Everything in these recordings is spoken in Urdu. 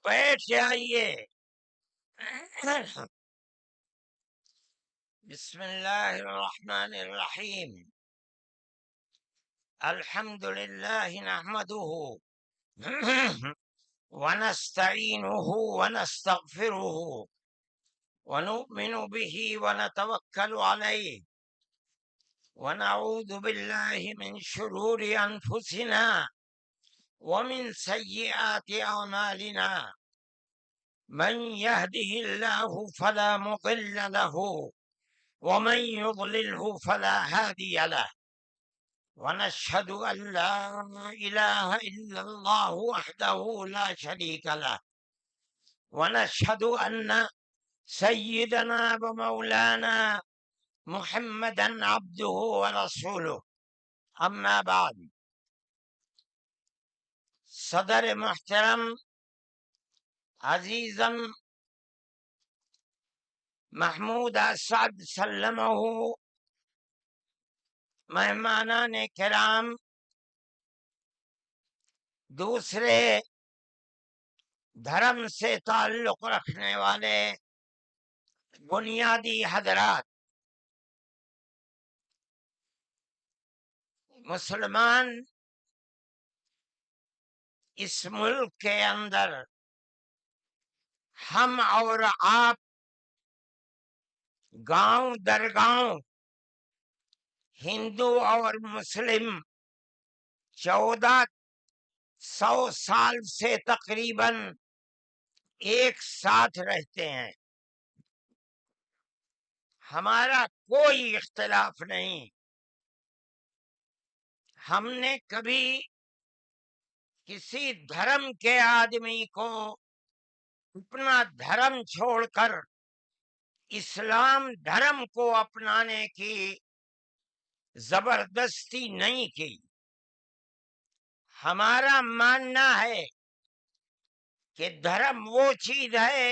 بیٹھ جائیے. بسم اللہ الرحمن الرحیم. الحمد للہ نحمده ونستعینه ونستغفره ونؤمن به ونتوکل علیہ ونعوذ باللہ من شرور انفسنا ومن سیئات اعمالنا من يهده الله فلا مضل له ومن يضلله فلا هادي له ونشهد أن لا إله إلا الله وحده لا شريك له ونشهد أن سيدنا ومولانا محمدا عبده ورسوله. أما بعد، صدر محترم عزیزم محمود اسعد سلمہ، مہمانان کرام، دوسرے دھرم سے تعلق رکھنے والے بنیادی حضرات، مسلمان اس ملک کے اندر ہم اور آپ گاؤں در گاؤں، ہندو اور مسلم 1400 سال سے تقریباً ایک ساتھ رہتے ہیں. ہمارا کوئی اختلاف نہیں. ہم نے کبھی کسی دھرم کے آدمی کو اپنا دھرم چھوڑ کر اسلام دھرم کو اپنانے کی زبردستی نہیں کی. ہمارا ماننا ہے کہ دھرم وہ چیز ہے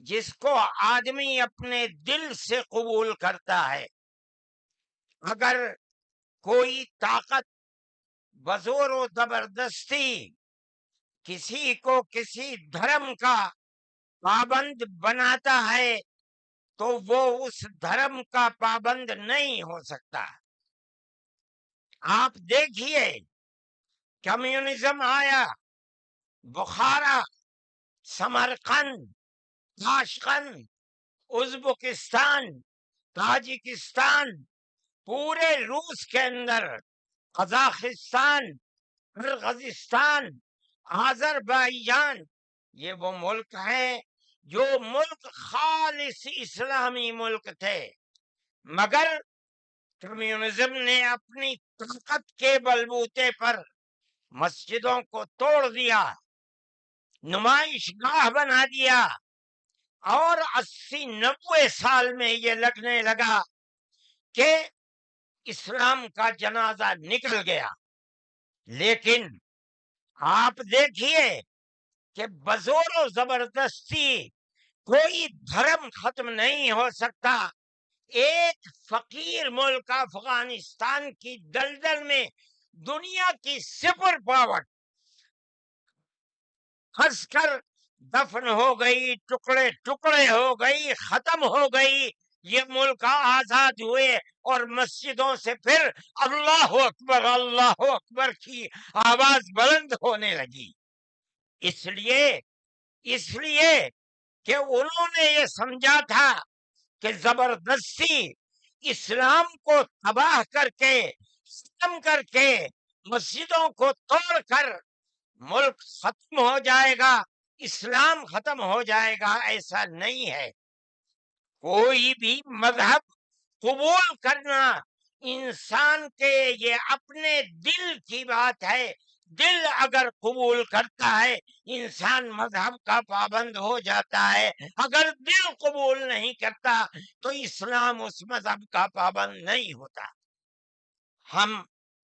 جس کو آدمی اپنے دل سے قبول کرتا ہے. اگر کوئی طاقت بزور و زبردستی کسی کو کسی دھرم کا پابند بناتا ہے تو وہ اس دھرم کا پابند نہیں ہو سکتا. آپ دیکھیے، کمیونزم آیا، بخارا، سمرقند، تاشقند، ازبکستان، تاجکستان، پورے روس کے اندر، قزاقستان، قرغیزستان، آذربائیجان، یہ وہ ملک ہیں جو ملک خالص اسلامی ملک تھے، مگر کمیونزم نے اپنی طاقت کے بلبوتے پر مسجدوں کو توڑ دیا، نمائش گاہ بنا دیا، اور 80-90 سال میں یہ لگنے لگا کہ اسلام کا جنازہ نکل گیا. لیکن آپ دیکھیے کہ بزور و زبردستی کوئی دھرم ختم نہیں ہو سکتا. ایک فقیر ملک افغانستان کی دلدل میں دنیا کی سپر پاور پھنس کر دفن ہو گئی، ٹکڑے ٹکڑے ہو گئی، ختم ہو گئی. یہ ملک آزاد ہوئے اور مسجدوں سے پھر اللہ اکبر کی آواز بلند ہونے لگی. اس لیے کہ انہوں نے یہ سمجھا تھا کہ زبردستی اسلام کو تباہ کر کے، ختم کر کے، مسجدوں کو توڑ کر ملک ختم ہو جائے گا، اسلام ختم ہو جائے گا. ایسا نہیں ہے. کوئی بھی مذہب قبول کرنا انسان کے یہ اپنے دل کی بات ہے. دل اگر قبول کرتا ہے انسان مذہب کا پابند ہو جاتا ہے. اگر دل قبول نہیں کرتا تو اسلام اس مذہب کا پابند نہیں ہوتا. ہم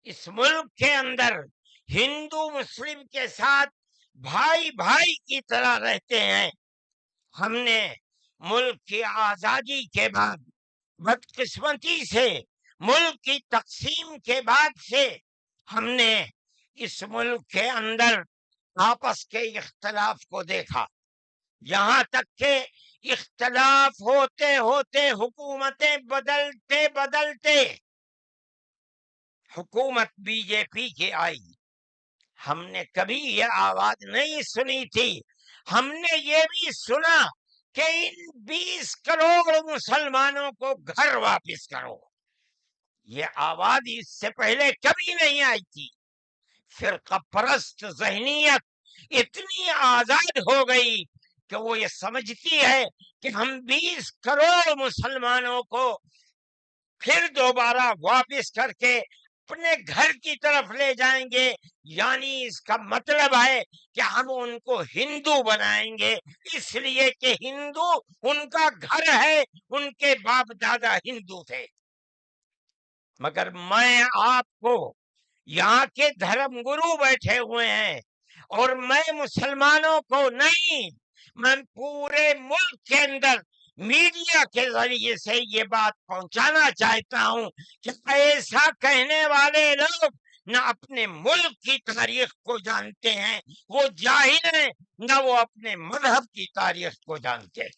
اس ملک کے اندر ہندو مسلم کے ساتھ بھائی بھائی کی طرح رہتے ہیں. ہم نے ملک کی آزادی کے بعد بدقسمتی سے ملک کی تقسیم کے بعد سے ہم نے اس ملک کے اندر آپس کے اختلاف کو دیکھا، یہاں تک کہ اختلاف ہوتے ہوتے حکومتیں بدلتے بدلتے حکومت بی جے پی کی آئی۔ ہم نے کبھی یہ آواز نہیں سنی تھی، ہم نے یہ بھی سنا کہ ان 20 کروڑ مسلمانوں کو گھر واپس کرو، یہ آواز اس سے پہلے کبھی نہیں آئی تھی۔ فرقہ پرست ذہنیت اتنی آزاد ہو گئی کہ وہ یہ سمجھتی ہے کہ ہم 20 کروڑ مسلمانوں کو پھر دوبارہ واپس کر کے اپنے گھر کی طرف لے جائیں گے، یعنی اس کا مطلب ہے کہ ہم ان کو ہندو بنائیں گے، اس لیے کہ ہندو ان کا گھر ہے، ان کے باپ دادا ہندو تھے۔ مگر میں آپ کو، یہاں کے دھرم گرو بیٹھے ہوئے ہیں اور میں مسلمانوں کو نہیں، میں پورے ملک کے اندر میڈیا کے ذریعے سے یہ بات پہنچانا چاہتا ہوں کہ ایسا کہنے والے لوگ نہ اپنے ملک کی تاریخ کو جانتے ہیں، وہ جاہل ہیں، نہ وہ اپنے مذہب کی تاریخ کو جانتے ہیں۔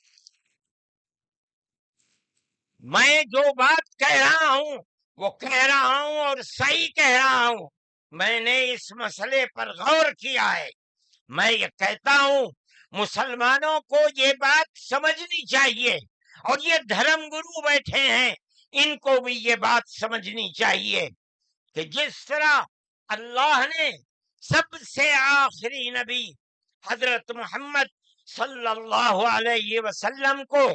میں جو بات کہہ رہا ہوں وہ کہہ رہا ہوں اور صحیح کہہ رہا ہوں، میں نے اس مسئلے پر غور کیا ہے۔ میں یہ کہتا ہوں مسلمانوں کو یہ بات سمجھنی چاہیے، اور یہ دھرم گرو بیٹھے ہیں ان کو بھی یہ بات سمجھنی چاہیے کہ جس طرح اللہ نے سب سے آخری نبی حضرت محمد صلی اللہ علیہ وسلم کو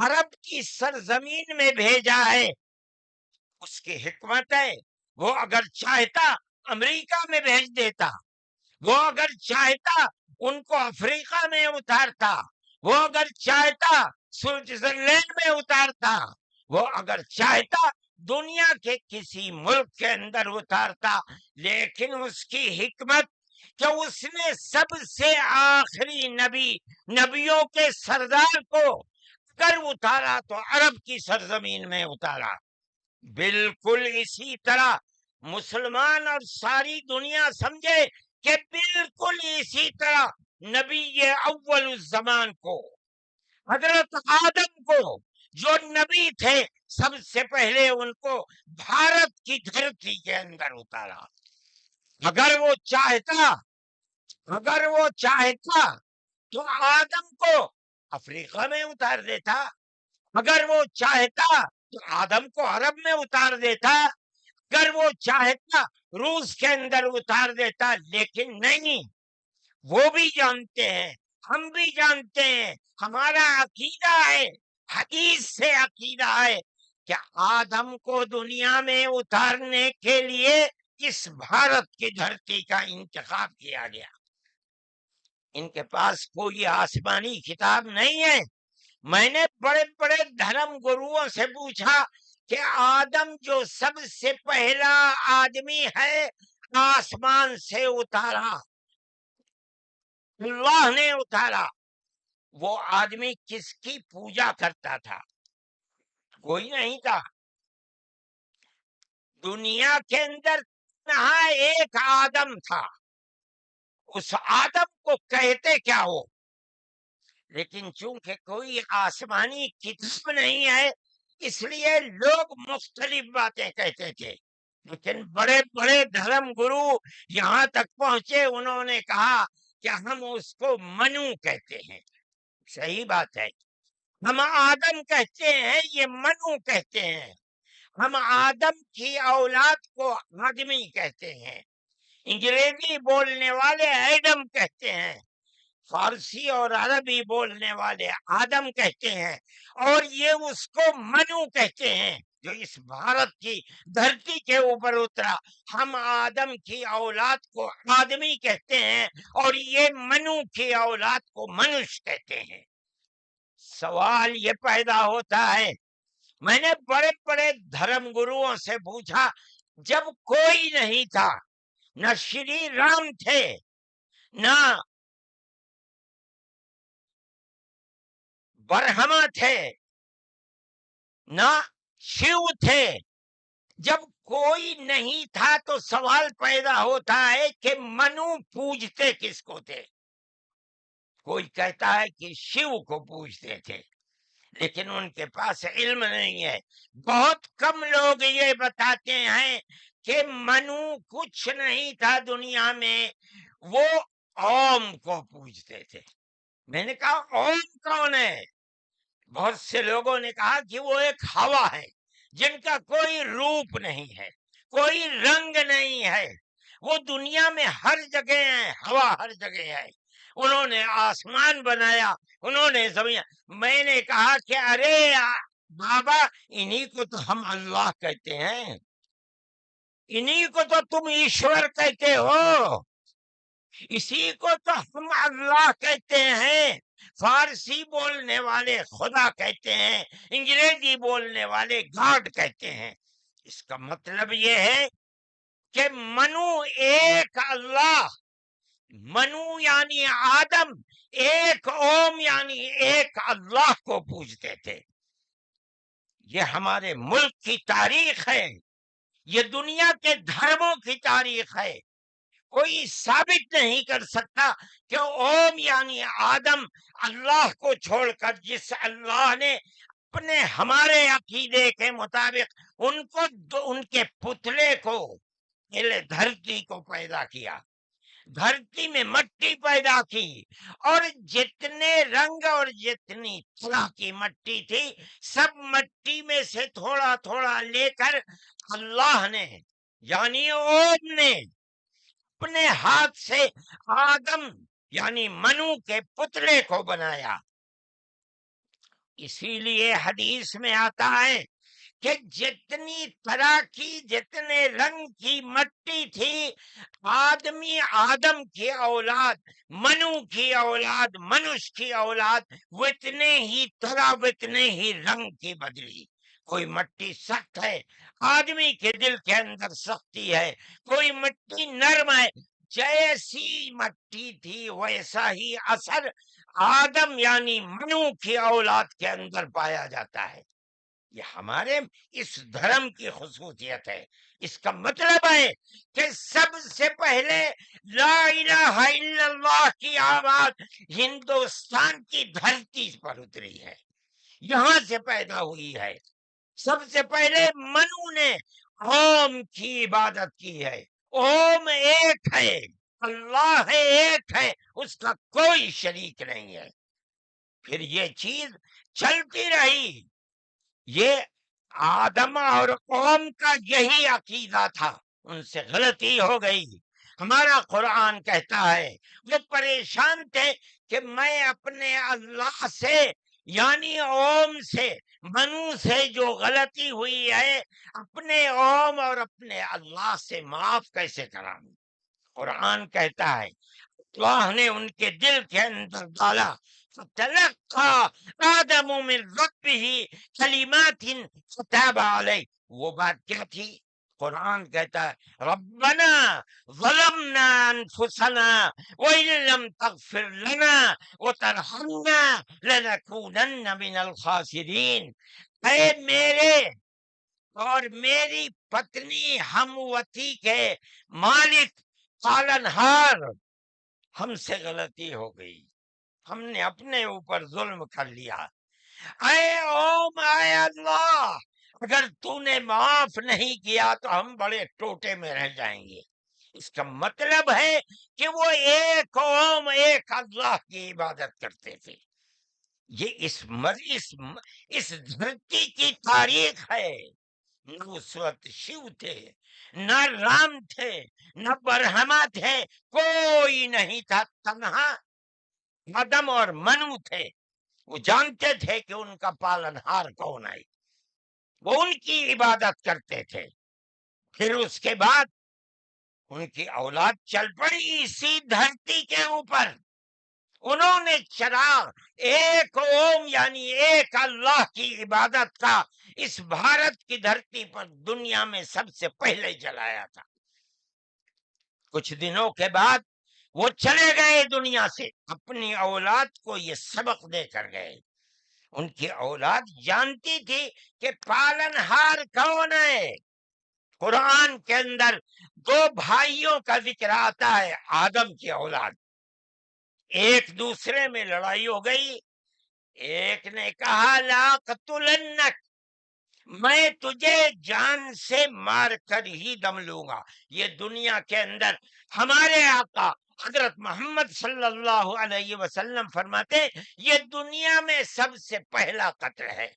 عرب کی سرزمین میں بھیجا ہے، اس کی حکمت ہے، وہ اگر چاہتا امریکہ میں بھیج دیتا، وہ اگر چاہتا ان کو افریقہ میں اتارتا، وہ اگر چاہتا سوئٹزرلینڈ میں اتارتا، وہ اگر چاہتا دنیا کے کسی ملک کے اندر اتارتا، لیکن اس کی حکمت کہ اس نے سب سے آخری نبی، نبیوں کے سردار کو اگر اتارا تو عرب کی سرزمین میں اتارا۔ بالکل اسی طرح مسلمان اور ساری دنیا سمجھے کہ بالکل اسی طرح نبی اول الزمان کو، حضرت آدم کو جو نبی تھے، سب سے پہلے ان کو بھارت کی دھرتی کے اندر اتارا۔ اگر وہ چاہتا تو آدم کو افریقہ میں اتار دیتا، اگر وہ چاہتا تو آدم کو عرب میں اتار دیتا، اگر وہ چاہتا روس کے اندر اتار دیتا، لیکن نہیں۔ وہ بھی جانتے ہیں، ہم بھی جانتے ہیں، ہمارا عقیدہ ہے، حدیث سے عقیدہ ہے کہ آدم کو دنیا میں اتارنے کے لیے اس بھارت کی دھرتی کا انتخاب کیا گیا۔ ان کے پاس کوئی آسمانی کتاب نہیں ہے۔ میں نے بڑے بڑے دھرم گروؤں سے پوچھا کہ آدم جو سب سے پہلا آدمی ہے آسمان سے اتارا، اللہ نے اتارا، وہ آدمی کس کی پوجا کرتا تھا؟ کوئی نہیں تھا دنیا کے اندر، یہاں ایک آدم تھا، اس آدم کو کہتے کیا ہو؟ لیکن چونکہ کوئی آسمانی کتاب نہیں ہے، اس لیے لوگ مختلف باتیں کہتے تھے۔ لیکن بڑے بڑے دھرم گرو یہاں تک پہنچے، انہوں نے کہا کہ ہم اس کو منو کہتے ہیں۔ صحیح بات ہے، ہم آدم کہتے ہیں، یہ منو کہتے ہیں۔ ہم آدم کی اولاد کو آدمی کہتے ہیں، انگریزی بولنے والے ایڈم کہتے ہیں، فارسی اور عربی بولنے والے آدم کہتے ہیں، اور یہ اس کو منو کہتے ہیں جو اس بھارت کی دھرتی کے اوپر اترا۔ ہم آدم کی اولاد کو آدمی کہتے ہیں اور یہ منو کی اولاد کو منش کہتے ہیں۔ سوال یہ پیدا ہوتا ہے، میں نے بڑے بڑے دھرم گروؤں سے پوچھا، جب کوئی نہیں تھا، نہ شری رام تھے، نہ برہما تھے، نہ شیو تھے، جب کوئی نہیں تھا تو سوال پیدا ہوتا ہے کہ منو پوجتے کس کو تھے؟ کوئی کہتا ہے کہ شیو کو پوجتے تھے، لیکن ان کے پاس علم نہیں ہے۔ بہت کم لوگ یہ بتاتے ہیں کہ منو کچھ نہیں تھا دنیا میں، وہ اوم کو پوجتے تھے۔ میں نے کہا اوم کون ہے؟ بہت سے لوگوں نے کہا کہ وہ ایک ہوا ہے جن کا کوئی روپ نہیں ہے، کوئی رنگ نہیں ہے، وہ دنیا میں ہر جگہ ہے، ہوا ہر جگہ ہے۔ انہوں نے آسمان بنایا، انہوں نے زمین۔ میں نے کہا کہ ارے بابا، انہی کو تو ہم اللہ کہتے ہیں، انہی کو تو تم ایشور کہتے ہو، اسی کو تو ہم اللہ کہتے ہیں۔ فارسی بولنے والے خدا کہتے ہیں، انگریزی بولنے والے گاڈ کہتے ہیں۔ اس کا مطلب یہ ہے کہ منو ایک اللہ، منو یعنی آدم، ایک اوم یعنی ایک اللہ کو پوجتے تھے۔ یہ ہمارے ملک کی تاریخ ہے، یہ دنیا کے دھرموں کی تاریخ ہے۔ کوئی ثابت نہیں کر سکتا کہ اوم یعنی آدم اللہ کو چھوڑ کر جس اللہ نے اپنے ہمارے عقیدے کے مطابق ان کے پتلے کو، دھرتی کو پیدا کیا، دھرتی میں مٹی پیدا کی، اور جتنے رنگ اور جتنی طرح کی مٹی تھی، سب مٹی میں سے تھوڑا تھوڑا لے کر اللہ نے یعنی اوم نے اپنے ہاتھ سے آدم یعنی منو کے پتلے کو بنایا۔ اسی لیے حدیث میں آتا ہے کہ جتنی طرح کی، جتنے رنگ کی مٹی تھی، آدم کی اولاد، منو کی اولاد، منش کی اولاد، وہ اتنے ہی طرح، اتنے ہی رنگ کی بدلی۔ کوئی مٹی سخت ہے، آدمی کے دل کے اندر سختی ہے، کوئی مٹی نرم ہے۔ جیسی مٹی تھی ویسا ہی اثر آدم یعنی منو کی اولاد کے اندر پایا جاتا ہے۔ یہ ہمارے اس دھرم کی خصوصیت ہے۔ اس کا مطلب ہے کہ سب سے پہلے لا الہ الا اللہ کی آواز ہندوستان کی دھرتی پر اتری ہے، یہاں سے پیدا ہوئی ہے۔ سب سے پہلے منو نے اوم کی عبادت کی ہے۔ اوم ایک ہے، اللہ ہے، ایک ہے، اس کا کوئی شریک نہیں ہے۔ پھر یہ چیز چلتی رہی۔ یہ آدم اور قوم کا یہی عقیدہ تھا، ان سے غلطی ہو گئی۔ ہمارا قرآن کہتا ہے وہ پریشان تھے کہ میں اپنے اللہ سے یعنی اوم سے، منو سے جو غلطی ہوئی ہے، اپنے اوم اور اپنے اللہ سے معاف کیسے کراؤں؟ قرآن کہتا ہے اللہ نے ان کے دل کے اندر ڈالا، فتلقى آدم من ربه کلمات فتاب علیہ۔ وہ بات کیا تھی؟ قرآن کہتا ہے ربنا ظلمنا انفسنا وإن لم تغفر لنا وترحمنا لنكونن من الخاسرین۔ اے میرے اور میری پتنی ہموتی کے مالک، پالنہار، ہم سے غلطی ہو گئی، ہم نے اپنے اوپر ظلم کر لیا۔ اے اوم، اے اللہ، اگر تو نے معاف نہیں کیا تو ہم بڑے ٹوٹے میں رہ جائیں گے۔ اس کا مطلب ہے کہ وہ ایک اوم، ایک اللہ کی عبادت کرتے تھے۔ یہ اس دھرتی کی تاریخ ہے۔ نہ اس وقت شیو تھے، نہ رام تھے، نہ برہما تھے، کوئی نہیں تھا، تنہا آدم اور منو تھے۔ وہ جانتے تھے کہ ان کا پالنہار کون ہے، وہ ان کی عبادت کرتے تھے۔ پھر اس کے بعد ان کی اولاد چل پڑی اسی دھرتی کے اوپر، انہوں نے چراغ ایک اوم یعنی ایک اللہ کی عبادت کا اس بھارت کی دھرتی پر دنیا میں سب سے پہلے جلایا تھا۔ کچھ دنوں کے بعد وہ چلے گئے دنیا سے، اپنی اولاد کو یہ سبق دے کر گئے۔ ان کی اولاد جانتی تھی کہ پالنہار کون ہے۔ قرآن کے اندر دو بھائیوں کا ذکر آتا ہے، آدم کی اولاد، ایک دوسرے میں لڑائی ہو گئی، ایک نے کہا لا قتلنک، میں تجھے جان سے مار کر ہی دم لوں گا۔ یہ دنیا کے اندر ہمارے آقا حضرت محمد صلی اللہ علیہ وسلم فرماتے یہ دنیا میں سب سے پہلا قتل ہے۔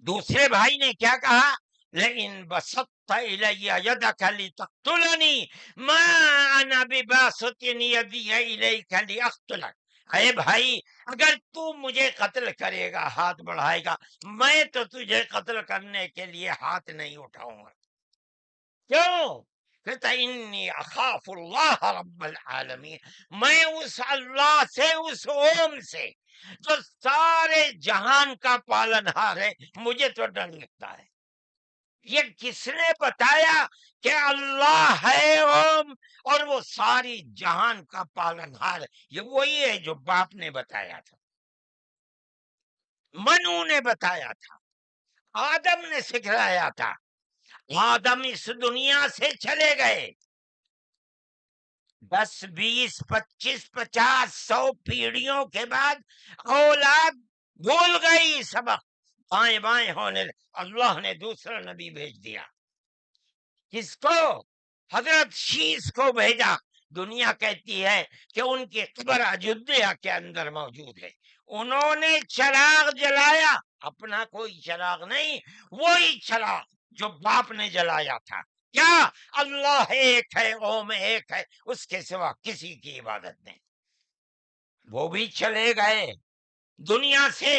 دوسرے بھائی نے کیا کہا؟ لئن بسطت الی یدک لتقتلنی ما انا بباسط یدی الیک لاقتلک، اے بھائی اگر تو مجھے قتل کرے گا، ہاتھ بڑھائے گا، میں تو تجھے قتل کرنے کے لیے ہاتھ نہیں اٹھاؤں گا۔ کیوں؟ کہتا انی اخاف اللہ رب العالمین، میں اس اللہ سے، اس اوم سے جو سارے جہان کا پالنہار ہے، مجھے تو ڈر لگتا ہے۔ یہ کس نے بتایا کہ اللہ ہے اوم اور وہ ساری جہان کا پالنہار ہے؟ یہ وہی ہے جو باپ نے بتایا تھا، منو نے بتایا تھا، آدم نے سکھلایا تھا۔ آدم اس دنیا سے چلے گئے، 10 20 25 50 100 پیڑھیوں کے بعد اولاد بھول گئی سبق، بائیں بائیں ہونے، اللہ نے دوسرا نبی بھیج دیا۔ کس کو؟ حضرت شیس کو بھیجا۔ دنیا کہتی ہے کہ ان کی قبر اجودھیا کے اندر موجود ہے۔ انہوں نے چراغ جلایا، اپنا کوئی چراغ نہیں، وہی چراغ جو باپ نے جلایا تھا۔ کیا؟ اللہ ایک ہے، اوم ایک ہے، اس کے سوا کسی کی عبادت نہیں۔ وہ بھی چلے گئے دنیا سے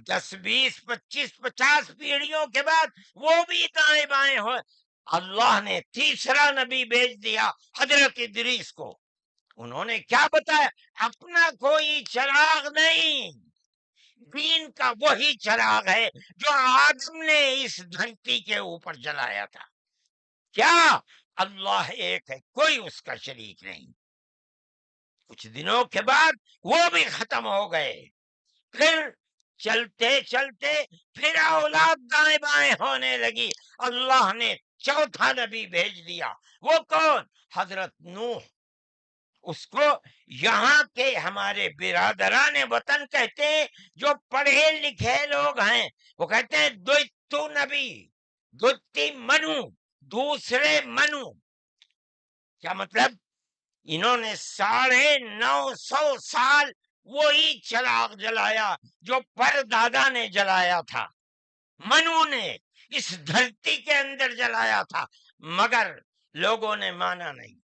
10 20 25 50 پیڑھیوں کے بعد، وہ بھی دائیں بائیں ہوئے۔ اللہ نے تیسرا نبی بھیج دیا حضرت ادریس کو۔ انہوں نے کیا بتایا؟ اپنا کوئی چراغ نہیں، دین کا وہی چراغ ہے جو آدم نے اس دھرتی کے اوپر جلایا تھا۔ کیا؟ اللہ ایک ہے، کوئی اس کا شریک نہیں۔ کچھ دنوں کے بعد وہ بھی ختم ہو گئے، پھر چلتے چلتے پھر اولاد دائیں بائیں ہونے لگی۔ اللہ نے چوتھا نبی بھیج دیا، وہ کون؟ حضرت نوح۔ اس کو یہاں کے ہمارے برادران وطن کہتے ہیں، جو پڑھے لکھے لوگ ہیں وہ کہتے ہیں دوتو نبی، دوتی منو، دوسرے منو۔ کیا مطلب؟ انہوں نے 950 سال وہی چراغ جلایا جو پر دادا نے جلایا تھا، منو نے اس دھرتی کے اندر جلایا تھا، مگر لوگوں نے مانا نہیں،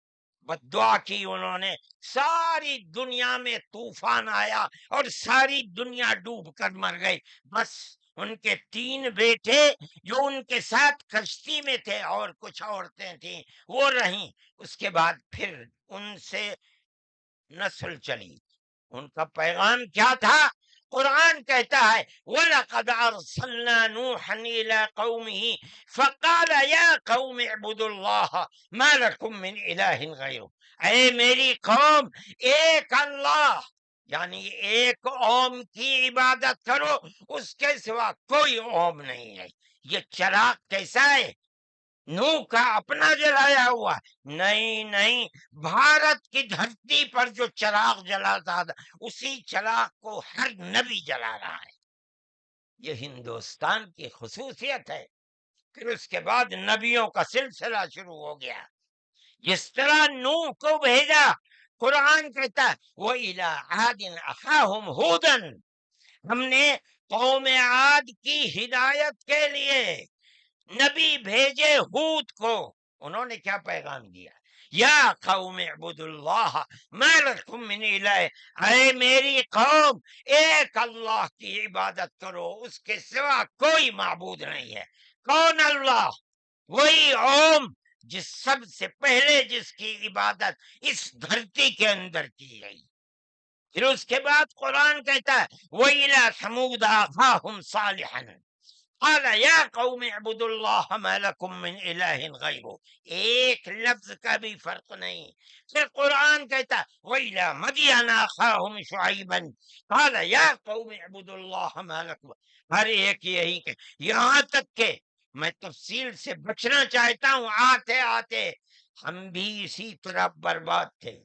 بد دعا کی انہوں نے۔ ساری دنیا میں طوفان آیا اور ساری دنیا ڈوب کر مر گئی، بس ان کے 3 بیٹے جو ان کے ساتھ کشتی میں تھے اور کچھ عورتیں تھیں وہ رہیں۔ اس کے بعد پھر ان سے نسل چلی۔ ان کا پیغام کیا تھا؟ قرآن کہتا ہے وَلَقَدْ أَرْسَلْنَا نُوحًا إِلَىٰ قَوْمِهِ فَقَالَ يَا قَوْمِ اعْبُدُوا اللَّهَ مَا لَكُم مِّنْ إِلَٰهٍ غَيْرُهُ، اے میری قوم ایک اللہ یعنی ایک اوم کی عبادت کرو، اس کے سوا کوئی اوم نہیں ہے۔ یہ چراغ کیسا ہے؟ نوح کا اپنا جلایا ہوا؟ نہیں، بھارت کی دھرتی پر جو چراغ جلاتا تھا اسی چراغ کو ہر نبی جلا رہا ہے۔ یہ ہندوستان کی خصوصیت ہے۔ پھر اس کے بعد نبیوں کا سلسلہ شروع ہو گیا۔ جس طرح نوح کو بھیجا، قرآن کہتا ہے وَإِلَىٰ عَادٍ أَخَاهُمْ هُودًا، ہم نے قوم عاد کی ہدایت کے لیے نبی بھیجے ہود کو۔ انہوں نے کیا پیغام دیا؟ یا قوم اعبدوا اللہ ما لکم من الہ، اے میری قوم ایک اللہ کی عبادت کرو، اس کے سوا کوئی معبود نہیں ہے۔ کون اللہ؟ وہی اوم جس سب سے پہلے جس کی عبادت اس دھرتی کے اندر کی گئی۔ پھر اس کے بعد قرآن کہتا ہے وَإِلَىٰ ثَمُودَ أَخَاهُمْ صَالِحًا قال یا قوم اعبدوا اللہ ما لکم من الہ غیرہ، ایک لفظ کا بھی فرق نہیں۔ پھر قرآن کہتا وَإِلَىٰ مَدْيَنَ أَخَاهُمْ شُعَيْبًا قال یا قوم اعبدوا اللہ ما لکم، ہر ایک یہی کہ یہاں تک کہ میں تفصیل سے بچنا چاہتا ہوں، آتے آتے ہم بھی اسی طرح برباد تھے۔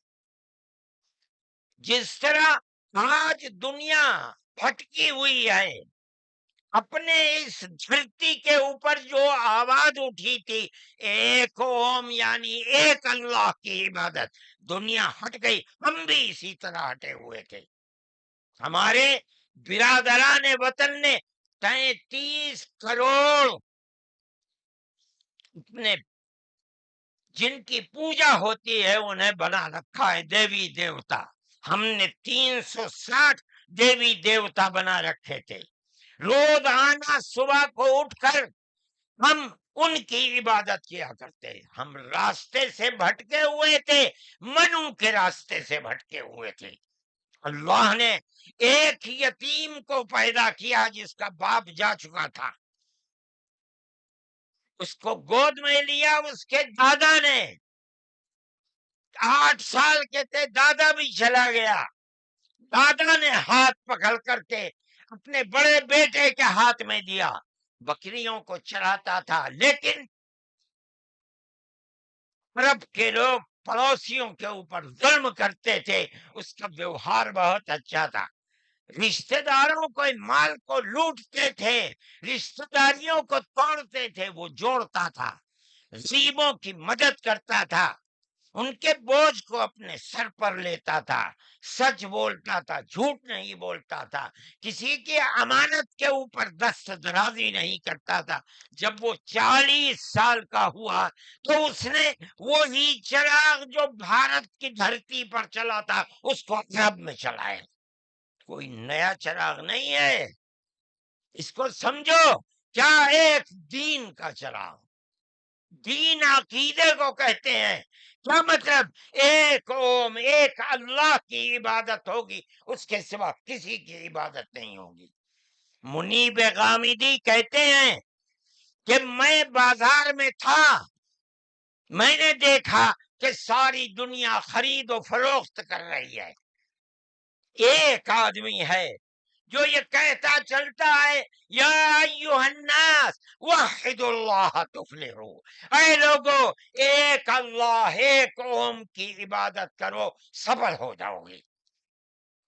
جس طرح آج دنیا بھٹکی ہوئی ہے، اپنے اس دھرتی کے اوپر جو آواز اٹھی تھی ایک اوم یعنی ایک اللہ کی عبادت، دنیا ہٹ گئی، ہم بھی اسی طرح ہٹے ہوئے تھے۔ ہمارے برادران وطن نے 33 کروڑ اپنے جن کی پوجا ہوتی ہے انہیں بنا رکھا ہے دیوی دیوتا۔ ہم نے 360 دیوی دیوتا بنا رکھے تھے۔ روز آنا صبح کو اٹھ کر ہم ان کی عبادت کیا کرتے۔ ہم راستے سے بھٹکے ہوئے تھے، منو کے راستے سے بھٹکے ہوئے تھے۔ اللہ نے ایک یتیم کو پیدا کیا جس کا باپ جا چکا تھا، اس کو گود میں لیا اس کے دادا نے، 8 سال کے تھے، دادا بھی چلا گیا، دادا نے ہاتھ پکڑ کر کے اپنے بڑے بیٹے کے ہاتھ میں دیا، بکریوں کو چراتا تھا، لیکن عرب کے لوگ پڑوسیوں کے اوپر ظلم کرتے تھے، اس کا ویوہار بہت اچھا تھا، رشتہ داروں کو مال کو لوٹتے تھے، رشتہ داریوں کو توڑتے تھے، وہ جوڑتا تھا، غریبوں کی مدد کرتا تھا، ان کے بوجھ کو اپنے سر پر لیتا تھا، سچ بولتا تھا، جھوٹ نہیں بولتا تھا، کسی کی امانت کے اوپر دست درازی نہیں کرتا تھا۔ جب وہ 40 سال کا ہوا تو اس نے وہی چراغ جو بھارت کی دھرتی پر چلا تھا اس کو عرب میں چلایا۔ کوئی نیا چراغ نہیں ہے، اس کو سمجھو، کیا ایک دین کا چراغ، دین عقیدے کو کہتے ہیں۔ کیا مطلب؟ ایک اوم ایک اللہ کی عبادت ہوگی، اس کے سوا کسی کی عبادت نہیں ہوگی۔ منیب غامدی کہتے ہیں کہ میں بازار میں تھا، میں نے دیکھا کہ ساری دنیا خرید و فروخت کر رہی ہے، ایک آدمی ہے جو یہ کہتا چلتا ہے یا ایھا الناس وحدوا اللہ تفلحوا، اے لوگو ایک اللہ ایک اوم کی عبادت کرو سفل ہو جاؤ گے۔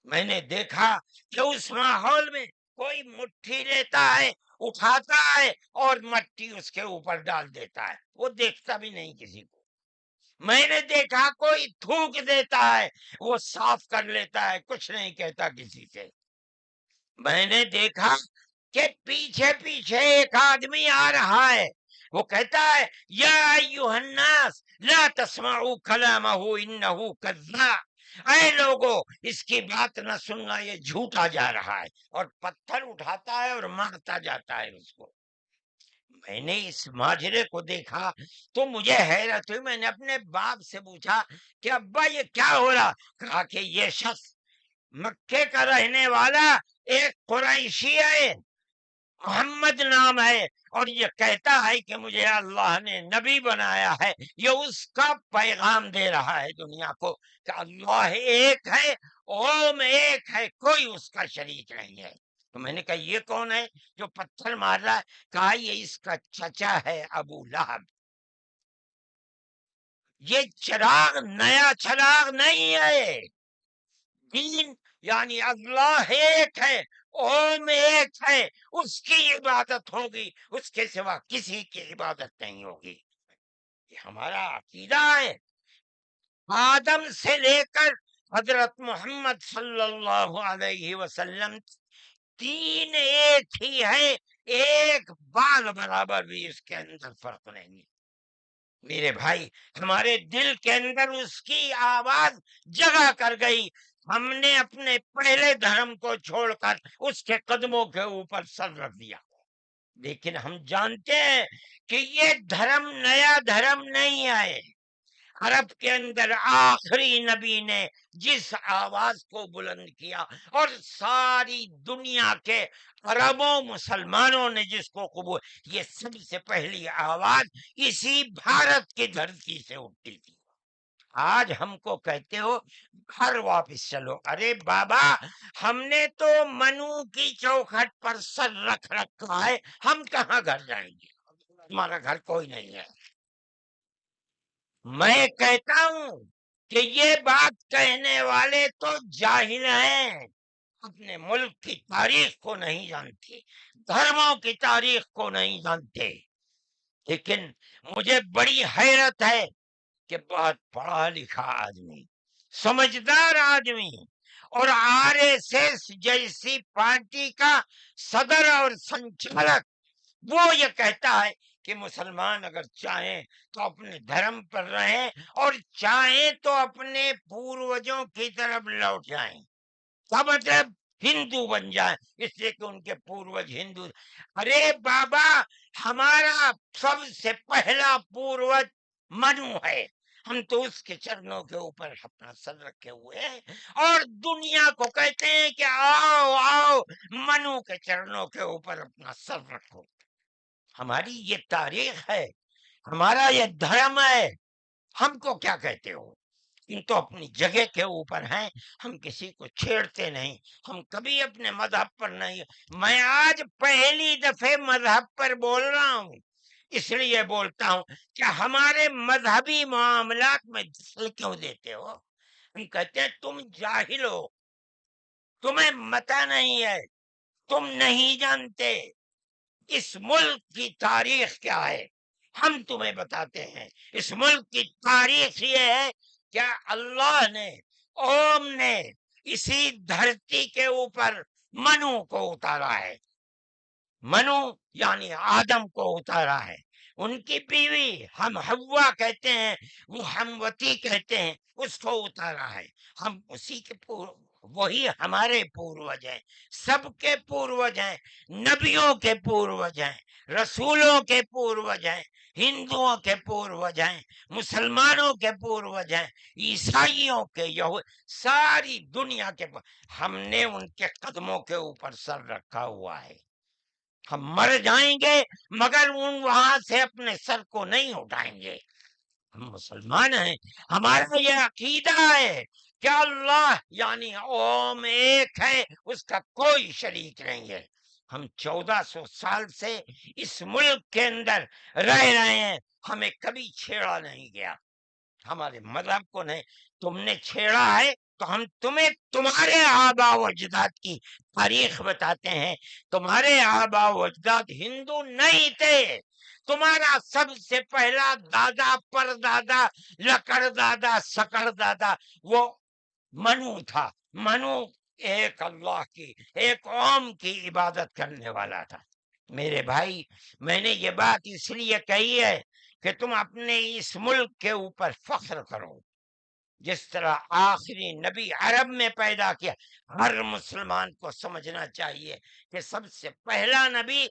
میں نے دیکھا کہ اس ماحول میں کوئی مٹھی لیتا ہے، اٹھاتا ہے اور مٹی اس کے اوپر ڈال دیتا ہے، وہ دیکھتا بھی نہیں کسی کو۔ میں نے دیکھا کوئی تھوک دیتا ہے، وہ صاف کر لیتا ہے، کچھ نہیں کہتا کسی سے۔ میں نے دیکھا کہ پیچھے پیچھے ایک آدمی آ رہا ہے، وہ کہتا ہے یا ایھا الناس لا تسمعوا کلامہ انہ کذاب، اے لوگو اس کی بات نہ سننا، یہ جھوٹا جا رہا ہے، اور پتھر اٹھاتا ہے اور مارتا جاتا ہے اس کو۔ میں نے اس ماجرے کو دیکھا تو مجھے حیرت ہوئی، میں نے اپنے باپ سے پوچھا کہ ابا یہ کیا ہو رہا؟ کہا کہ یہ شخص مکے کا رہنے والا ایک قریشی ہے، محمد نام ہے، اور یہ کہتا ہے کہ مجھے اللہ نے نبی بنایا ہے، یہ اس کا پیغام دے رہا ہے دنیا کو کہ اللہ ایک ہے، اوم ایک ہے، کوئی اس کا شریک نہیں ہے۔ تو میں نے کہا یہ کون ہے جو پتھر مار رہا ہے؟ کہا یہ اس کا چچا ہے ابو لہب۔ یہ چراغ نیا چراغ نہیں ہے، دین یعنی اللہ ایک ہے، اوم ایک ہے، اس کی عبادت ہوگی، اس کے سوا کسی کی عبادت نہیں ہوگی۔ یہ ہمارا عقیدہ ہے۔ آدم سے لے کر حضرت محمد صلی اللہ علیہ وسلم تین ایک ہی ہے، ایک بال برابر بھی اس کے اندر فرق نہیں ہے۔ میرے بھائی، ہمارے دل کے اندر اس کی آواز جگہ کر گئی، ہم نے اپنے پہلے دھرم کو چھوڑ کر اس کے قدموں کے اوپر سر رکھ دیا، لیکن ہم جانتے ہیں کہ یہ دھرم نیا دھرم نہیں ہے۔ عرب کے اندر آخری نبی نے جس آواز کو بلند کیا اور ساری دنیا کے عربوں مسلمانوں نے جس کو قبول، یہ سب سے پہلی آواز اسی بھارت کی دھرتی سے اٹھتی تھی۔ آج ہم کو کہتے ہو گھر واپس چلو، ارے بابا ہم نے تو منو کی چوکھٹ پر سر رکھ رکھا ہے، ہم کہاں گھر جائیں گے؟ تمہارا گھر کوئی نہیں ہے۔ میں کہتا ہوں کہ یہ بات کہنے والے تو جاہل ہیں، اپنے ملک کی تاریخ کو نہیں جانتے، دھرموں کی تاریخ کو نہیں جانتے۔ لیکن مجھے بڑی حیرت ہے کہ بہت پڑھا لکھا آدمی، سمجھدار آدمی، اور آر ایس ایس جیسی پارٹی کا صدر اور سنچالک وہ یہ کہتا ہے کہ مسلمان اگر چاہیں تو اپنے دھرم پر رہیں اور چاہیں تو اپنے پوروجوں کی طرف لوٹ جائیں، کا مطلب ہندو بن جائیں، اس لیے کہ ان کے پوروج ہندو۔ ارے بابا، ہمارا سب سے پہلا پوروج منو ہے، ہم تو اس کے چرنوں کے اوپر اپنا سر رکھے ہوئے ہیں اور دنیا کو کہتے ہیں کہ آؤ آؤ منو کے چرنوں کے اوپر اپنا سر رکھو۔ ہماری یہ تاریخ ہے، ہمارا یہ دھرم ہے، ہم کو کیا کہتے ہو؟ ان تو اپنی جگہ کے اوپر ہیں، ہم کسی کو چھیڑتے نہیں، ہم کبھی اپنے مذہب پر نہیں۔ میں آج پہلی دفعہ مذہب پر بول رہا ہوں، اس لیے بولتا ہوں کہ ہمارے مذہبی معاملات میں دخل کیوں دیتے ہو؟ ہم کہتے ہیں تم جاہل ہو، تمہیں متا نہیں ہے، تم نہیں جانتے اس ملک کی تاریخ کیا ہے۔ ہم تمہیں بتاتے ہیں اس ملک کی تاریخ یہ ہے کہ اللہ نے، اوم نے اسی دھرتی کے اوپر منو کو اتارا ہے، منو یعنی آدم کو اتارا ہے، ان کی بیوی ہم حوا کہتے ہیں، وہ ہموتی کہتے ہیں، اس کو اتارا ہے۔ ہم اسی کے وہی ہمارے پوروج ہیں، سب کے پوروج ہیں، نبیوں کے پوروج ہیں، رسولوں کے پوروج ہیں، ہندوؤں کے پوروج ہیں، مسلمانوں کے پوروج ہیں، عیسائیوں کے، ساری دنیا کے ہم نے ان کے قدموں کے اوپر سر رکھا ہوا ہے۔ ہم مر جائیں گے مگر وہاں سے اپنے سر کو نہیں اٹھائیں گے۔ ہم مسلمان ہیں، ہمارا یہ عقیدہ ہے کہ اللہ یعنی اوم ایک ہے، اس کا کوئی شریک نہیں ہے۔ ہم 1400 سال سے اس ملک کے اندر رہ رہے ہیں، ہمیں کبھی چھیڑا نہیں گیا، ہمارے مذہب کو نہیں۔ تم نے چھیڑا ہے تو ہم تمہیں تمہارے آباء و اجداد کی تاریخ بتاتے ہیں۔ تمہارے آباء و اجداد ہندو نہیں تھے، تمہارا سب سے پہلا دادا پر دادا لکڑ دادا سکڑ دادا وہ منو تھا۔ منو ایک اللہ کی، ایک اوم کی عبادت کرنے والا تھا۔ میرے بھائی، میں نے یہ بات اس لیے کہی ہے کہ تم اپنے اس ملک کے اوپر فخر کرو، جس طرح آخری نبی عرب میں پیدا کیا۔ ہر مسلمان کو سمجھنا چاہیے کہ سب سے پہلا نبی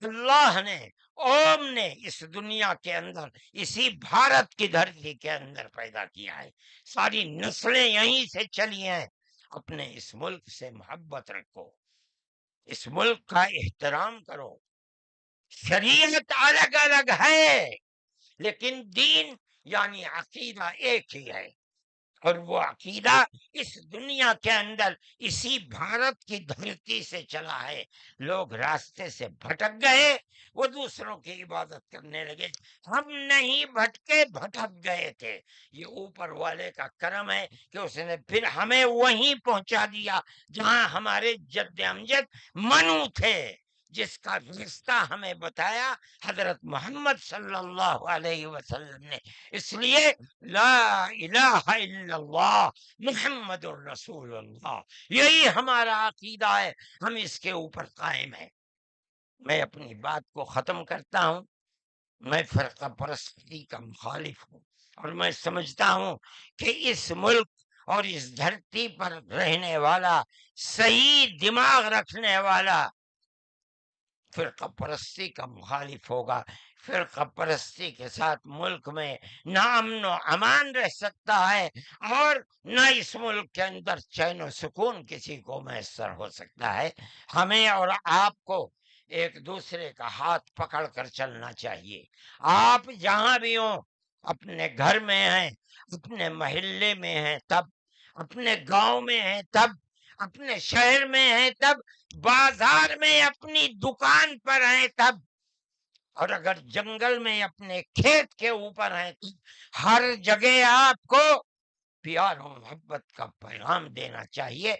اللہ نے، اوم نے اس دنیا کے اندر، اسی بھارت کی دھرتی کے اندر پیدا کیا ہے۔ ساری نسلیں یہیں سے چلی ہیں۔ اپنے اس ملک سے محبت رکھو، اس ملک کا احترام کرو۔ شریعت الگ الگ ہے لیکن دین یعنی عقیدہ ایک ہی ہے، اور وہ عقیدہ اس دنیا کے اندر اسی بھارت کی دھرتی سے چلا ہے۔ لوگ راستے سے بھٹک گئے، وہ دوسروں کی عبادت کرنے لگے، ہم نہیں بھٹکے، بھٹک گئے تھے۔ یہ اوپر والے کا کرم ہے کہ اس نے پھر ہمیں وہیں پہنچا دیا جہاں ہمارے جد امجد منو تھے، جس کا رشتہ ہمیں بتایا حضرت محمد صلی اللہ علیہ وسلم نے۔ اس لیے لا الہ الا اللہ محمد الرسول اللہ، یہی ہمارا عقیدہ ہے، ہم اس کے اوپر قائم ہیں۔ میں اپنی بات کو ختم کرتا ہوں۔ میں فرقہ پرستی کا مخالف ہوں، اور میں سمجھتا ہوں کہ اس ملک اور اس دھرتی پر رہنے والا، صحیح دماغ رکھنے والا فرقہ پرستی کا مخالف ہوگا۔ فرقہ پرستی کے ساتھ ملک میں نہ امن و امان رہ سکتا ہے، اور نہ اس ملک کے اندر چین و سکون کسی کو میسر ہو سکتا ہے۔ ہمیں اور آپ کو ایک دوسرے کا ہاتھ پکڑ کر چلنا چاہیے۔ آپ جہاں بھی ہوں، اپنے گھر میں ہیں، اپنے محلے میں ہیں تب، اپنے گاؤں میں ہیں تب، اپنے شہر میں ہیں تب، بازار میں اپنی دکان پر ہیں تب، اور اگر جنگل میں اپنے کھیت کے اوپر ہیں تو ہر جگہ آپ کو پیار و محبت کا پیغام دینا چاہیے،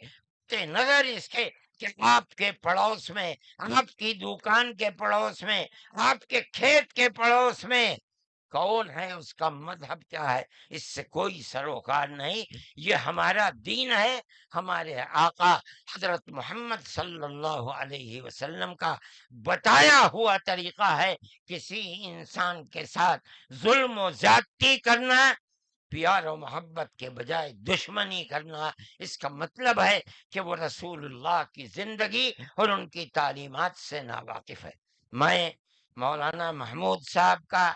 نظر اس کے کہ آپ کے پڑوس میں، آپ کی دکان کے پڑوس میں، آپ کے کھیت کے پڑوس میں کون ہے، اس کا مذہب کیا ہے، اس سے کوئی سروکار نہیں۔ یہ ہمارا دین ہے، ہمارے آقا حضرت محمد صلی اللہ علیہ وسلم کا بتایا ہوا طریقہ ہے۔ کسی انسان کے ساتھ ظلم و زیادتی کرنا، پیار و محبت کے بجائے دشمنی کرنا، اس کا مطلب ہے کہ وہ رسول اللہ کی زندگی اور ان کی تعلیمات سے ناواقف ہے۔ میں مولانا محمود صاحب کا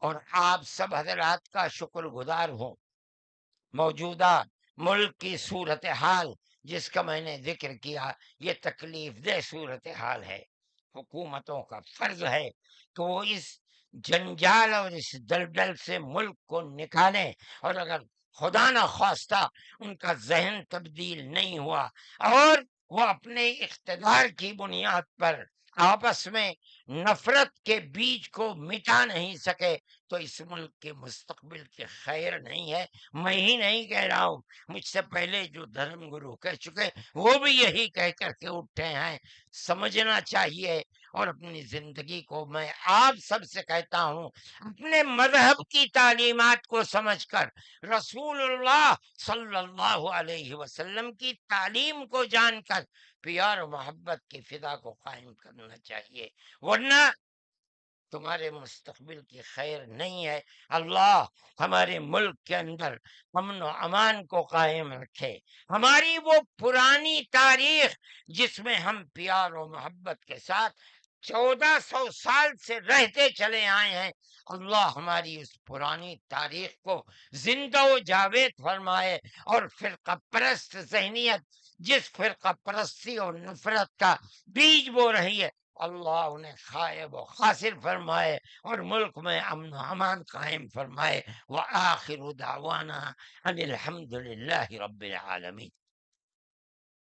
اور آپ سب حضرات کا شکر گزار ہوں۔ موجودہ ملک کی صورتحال جس کا میں نے ذکر کیا، یہ تکلیف دہ صورتحال ہے۔ حکومتوں کا فرض ہے کہ وہ اس جنجال اور اس دلدل سے ملک کو نکالیں، اور اگر خدا نہ خواستہ ان کا ذہن تبدیل نہیں ہوا اور وہ اپنے اقتدار کی بنیاد پر آپس میں نفرت کے بیج کو مٹا نہیں سکے تو اس ملک کے مستقبل کے خیر نہیں ہے۔ میں ہی نہیں کہہ رہا ہوں، مجھ سے پہلے جو دھرم گرو کہہ چکے وہ بھی یہی کہہ کر کے اٹھے ہیں۔ سمجھنا چاہیے، اور اپنی زندگی کو میں آپ سب سے کہتا ہوں، اپنے مذہب کی تعلیمات کو سمجھ کر، رسول اللہ صلی اللہ علیہ وسلم کی تعلیم کو جان کر پیار و محبت کی فضا کو قائم کرنا چاہیے، ورنہ تمہارے مستقبل کی خیر نہیں ہے۔ اللہ ہمارے ملک کے اندر امن و امان کو قائم رکھے۔ ہماری وہ پرانی تاریخ جس میں ہم پیار و محبت کے ساتھ 1400 سال سے رہتے چلے آئے ہیں، اللہ ہماری اس پرانی تاریخ کو زندہ و جاوید فرمائے، اور فرقہ پرست ذہنیت جس فرقہ پرستی اور نفرت کا بیج بو رہی ہے، اللہ انہیں خائب و خاسر فرمائے، اور ملک میں امن و امان قائم فرمائے۔ وآخر دعوانا ان الحمد للہ رب العالمین۔